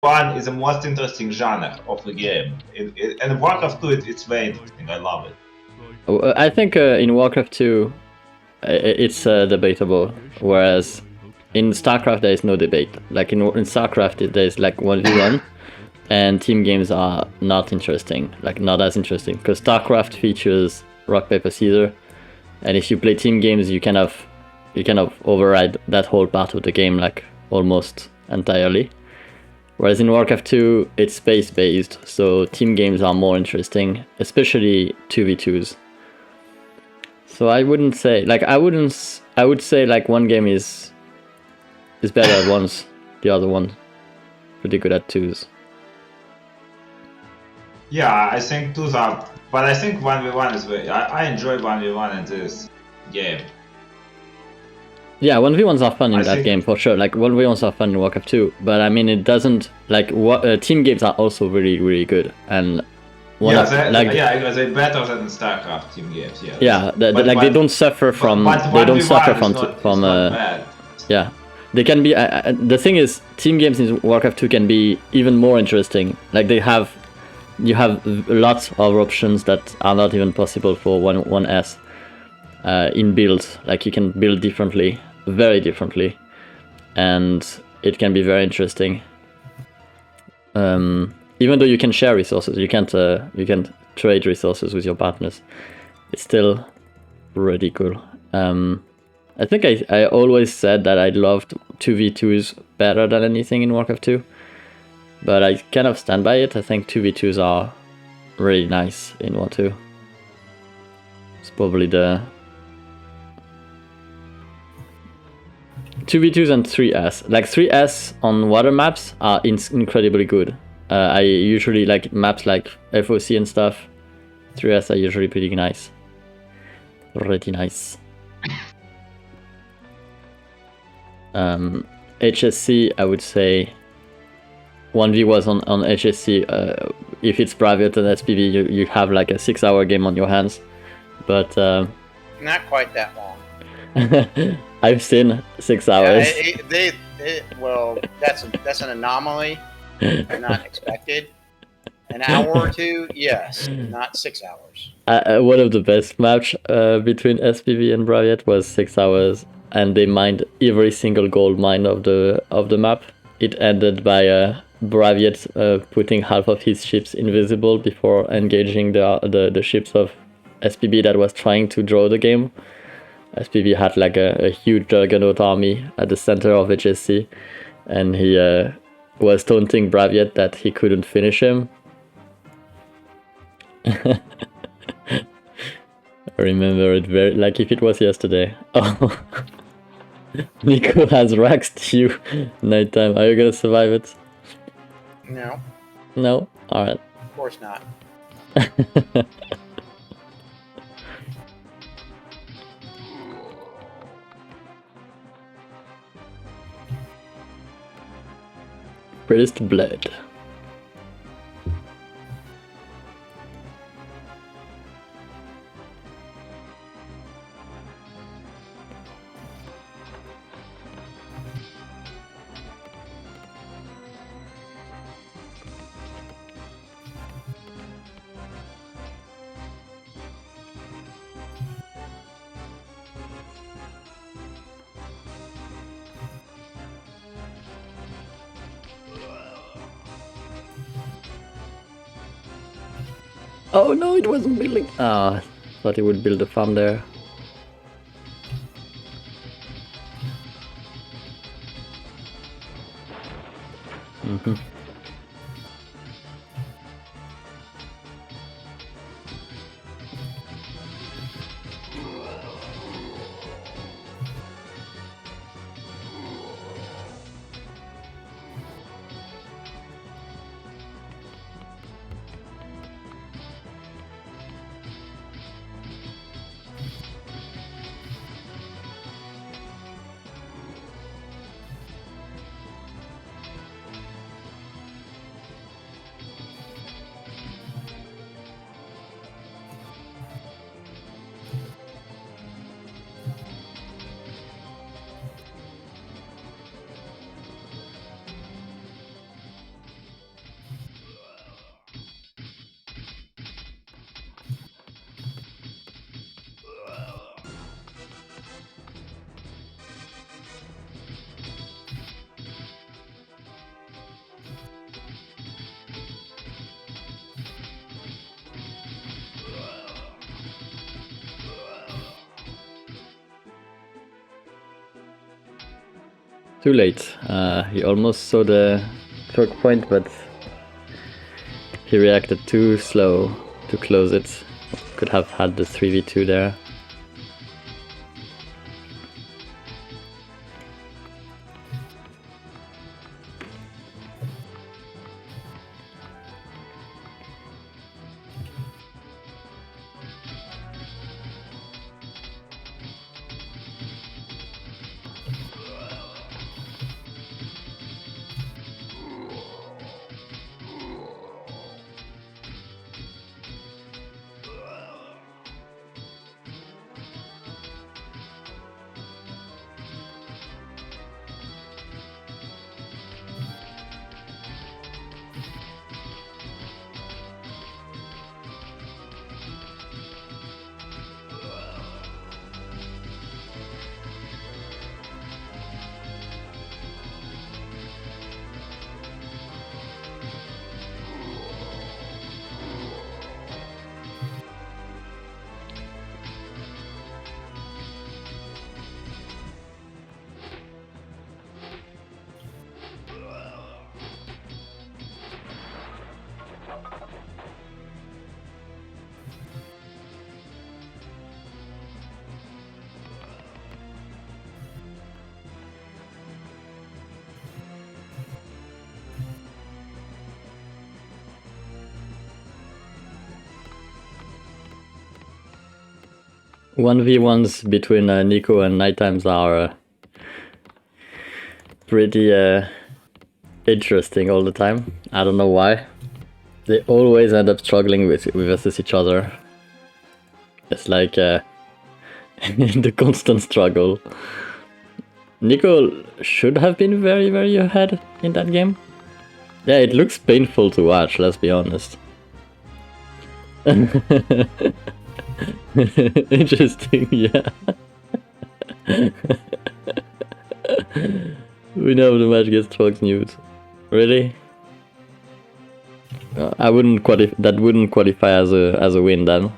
1v1 is the most interesting genre of the game. And Warcraft 2, it's very interesting. I love it. I think in Warcraft 2, it's debatable, whereas in StarCraft there is no debate. Like in StarCraft there's like 1v1, and team games are not interesting, like not as interesting, because StarCraft features rock paper scissors, and if you play team games you kind of override that whole part of the game like almost entirely. Whereas in Warcraft 2 it's space based, so team games are more interesting, especially 2v2s. So I wouldn't say like I would say like one game is better at ones, the other one pretty good at twos. Yeah, I think twos are, but I think 1v1 is very. I enjoy 1v1 in this game. Yeah, 1v1s are fun in that game for sure. Like 1v1s are fun in Warcraft 2, but I mean it doesn't like team games are also really really good, and they're better than StarCraft team games. Yeah. Yeah, they don't suffer from yeah. They can be. The thing is, team games in Warcraft 2 can be even more interesting. Like you have lots of options that are not even possible for 1S in builds. Like you can build differently, very differently, and it can be very interesting. Even though you can share resources, you can't trade resources with your partners. It's still really cool. I think I always said that I loved 2v2s better than anything in Warcraft 2, but I kind of stand by it. I think 2v2s are really nice in 1.2. It's probably the 2v2s and 3S. Like 3S on water maps are incredibly good. I usually like maps like FOC and stuff. 3S are usually pretty nice. Really nice. HSC, I would say 1v was on HSC. If it's private and SPV, you have like a 6-hour game on your hands. But not quite that long. I've seen 6 hours. Well, that's an anomaly. Not expected. An hour or two, yes, not 6 hours. One of the best match between SPV and Braviet was 6 hours, and they mined every single gold mine of the map. It ended by Braviet putting half of his ships invisible before engaging the ships of SPV that was trying to draw the game. SPV had like a huge Juggernaut army at the center of HSC, and he was taunting Braviet that he couldn't finish him. I remember it very like if it was yesterday. Oh, Niko has raxed you nighttime. Are you gonna survive it? No. No? Alright. Of course not. Priest blood. Oh no, it wasn't building. Ah, I thought he would build a farm there. Too late. He almost saw the choke point, but he reacted too slow to close it. Could have had the 3v2 there. One v1s between Niko and Nighttimes are pretty interesting all the time. I don't know why. They always end up struggling with versus each other. It's like the constant struggle. Niko should have been very, very ahead in that game. Yeah, it looks painful to watch, let's be honest. Interesting, yeah. We know the match gets Fox News. Really? I wouldn't that wouldn't qualify as a win then.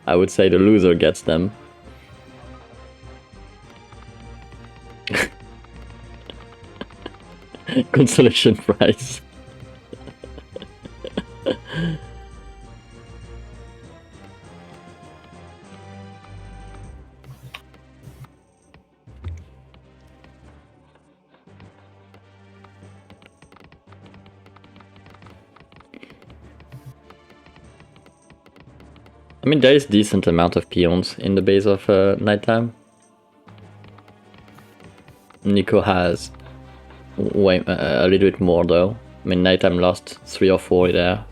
I would say the loser gets them. Consolation prize. I mean, there is decent amount of peons in the base of Nighttime. Niko has way a little bit more though. I mean, Nighttime lost 3 or 4 there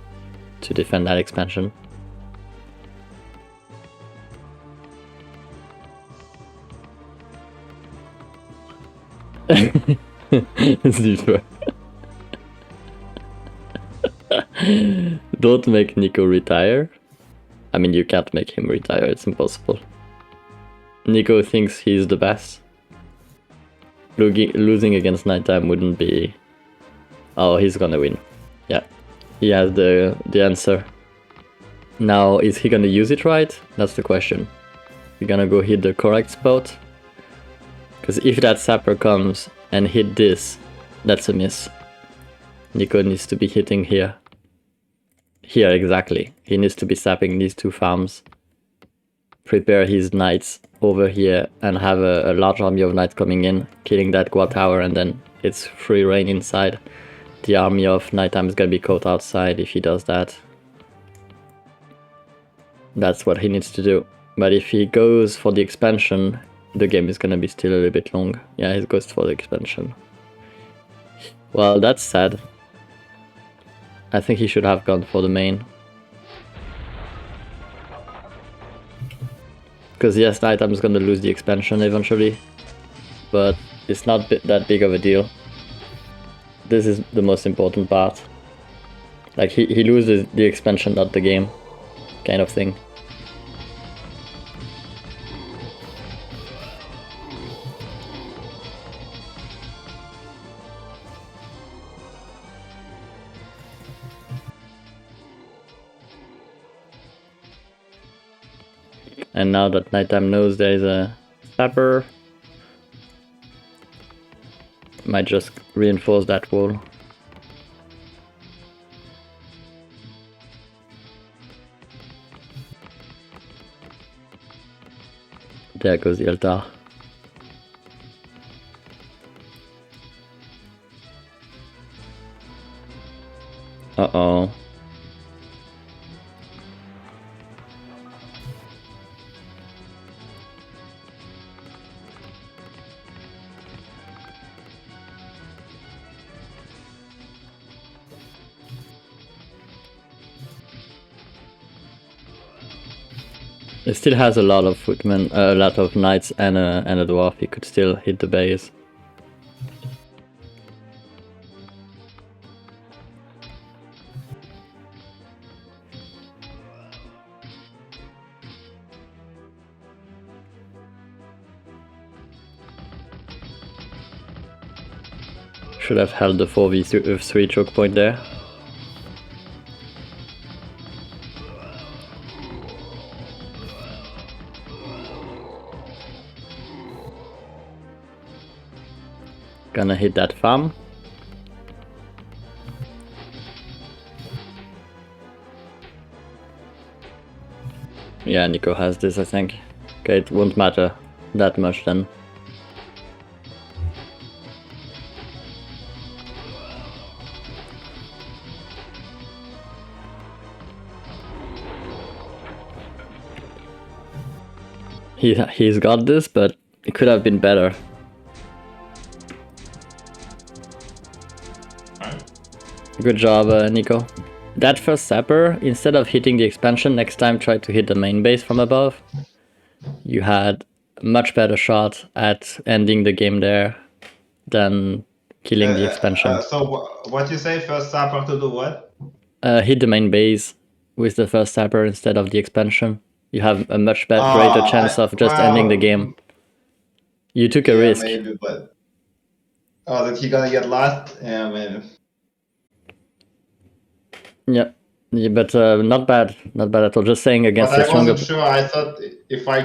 to defend that expansion. Super. Don't make Niko retire. I mean, you can't make him retire, it's impossible. Niko thinks he's the best. Losing against Nighttime wouldn't be... Oh, he's gonna win. Yeah, he has the answer. Now, is he gonna use it right? That's the question. You're gonna go hit the correct spot? Because if that sapper comes and hit this, that's a miss. Niko needs to be hitting here. Here, exactly. He needs to be sapping these 2 farms. Prepare his knights over here and have a large army of knights coming in, killing that Guard Tower, and then it's free reign inside. The army of Nighttime is gonna be caught outside if he does that. That's what he needs to do. But if he goes for the expansion, the game is gonna be still a little bit long. Yeah, he goes for the expansion. Well, that's sad. I think he should have gone for the main. Because yes, Nighttime is gonna lose the expansion eventually, but it's not that big of a deal. This is the most important part. Like, he loses the expansion, not the game, kind of thing. And now that Nighttime knows there is a sapper, might just reinforce that wall. There goes the altar. Uh-oh. It still has a lot of footmen, a lot of knights and a dwarf. He could still hit the base. Should have held the 4v3 choke point there. Gonna hit that farm. Yeah, Niko has this, I think. Okay, it won't matter that much then. He's got this, but it could have been better. Good job, Niko. That first sapper, instead of hitting the expansion, next time try to hit the main base from above. You had a much better shot at ending the game there than killing the expansion. So what you say, first sapper to do what? Hit the main base with the first sapper instead of the expansion. You have a much greater chance of just ending the game. You took a risk. Maybe, but... Oh, that he gonna get last? Yeah, maybe. Yeah, but not bad at all. Just saying against but a stronger. I wasn't sure. I thought if I